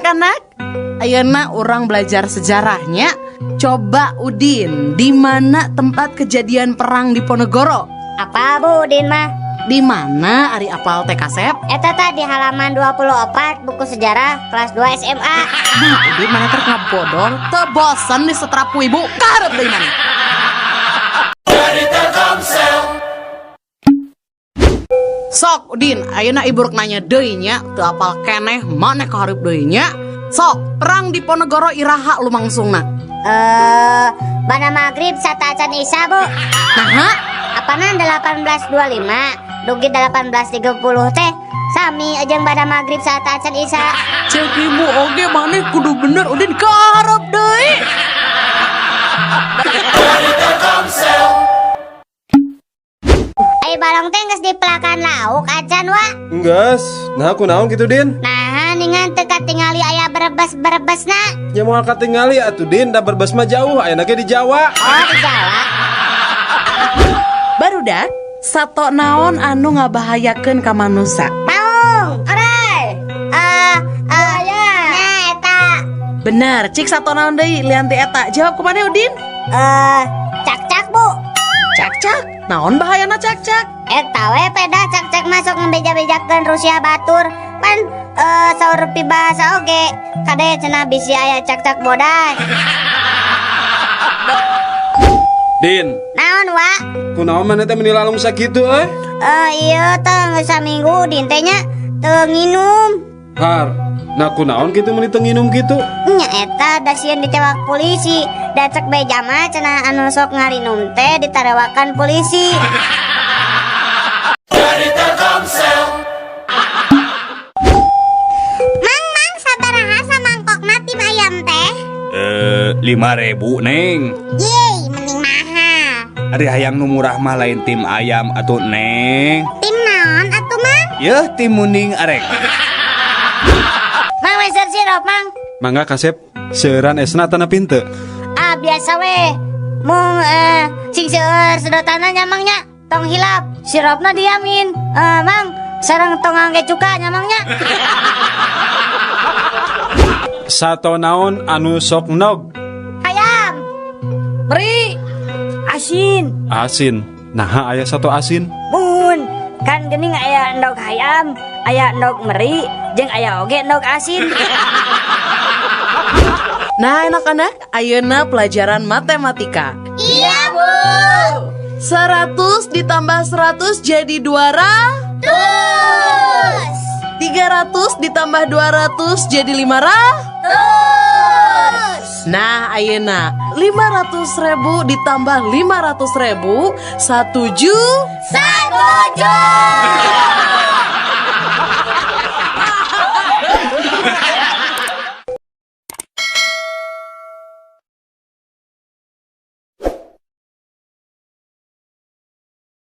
anak-anak, ayeuna orang belajar sejarahnya. Coba Udin, di mana tempat kejadian perang di Ponegoro? Apa Bu Udin mah? Di mana Ari apal teh Kasep? Eta tadi halaman 24 buku sejarah kelas 2 SMA. Nah, Udin mana ter ngabodor, teu bosan di setrapu ibu, karep deui mana. Sok Udin, ayeuna ibu rek nanya deui nya, teu apal keneh maneh kahareup deui nya. Sok, perang di Ponegoro iraha lumangsungna. Pada maghrib sata acan Isya Bu. Naha? Apana 1825 dugi 1830 teh sami ajeng pada maghrib saat acan Isya. Cek ibu oge maneh kudu bener Udin kaharep deui. Ai balong teh geus dipelakan lauk acan wa. Enggas, nah aku naon gitu Din. Nah ningan teu katingali aya berebes-berebesna. Ya mau katingali atuh Din, da berbes mah jauh, ayeuna ge di Jawa. Oh di Jawa. Barudak, sato naon anu ngabahayakeun ka manusa? Taung, orai. Ya. Nah eta. Bener, cik sato naon deui lianti eta. Jawab kumaneh Udin? Cak-cak Bu. Cak-cak, naon bahayana cak-cak? Eta we peda cak-cak masuk ngebeja-bejakeun Rusia batur. Pan saur pibahasa oge. Kade cenah bisi aya cak-cak bodai. Din, Naon wa? kunaon maneh teh menilalung sakitu euy? Iya teh saminggu Udin teh nya teu nginum. Har, nah kunaon kitu meuni teu nginum kitu? Nya eta da sieun ditewak polisi. Da cek beja mah cenah anu sok ngarinum teh ditarewakan polisi. Mang sabaraha samangkokna tim ayam teh? 5.000 Neng. Yeay, mending mahal. Ari hayang nu murah mah lain tim ayam atuh Neng. Tim naon atuh Mang? Yeuh tim muning arek. Mang meser sirup Mang. Mangga Kasep, seueuran esna tanah pinte. Biasa we. Mung sing seueur sedotanna nyamangnya tong hilap. Sirupna diamin. Mang, sareng tong angge cuka nyamangnya. Sato naon anu sok nog? Ayam. Beri Asin. Asin. Nah, aya sato asin. Mun. Kan geuning aya endog hayam, aya endog meri, jeung aya oge endog asin. Nah anak-anak, ayeuna pelajaran matematika. Iya Bu. 100 ditambah 100 jadi 200. 300 ditambah 200 jadi 500. Nah ayeuna 500.000 ditambah 500.000 1 juta.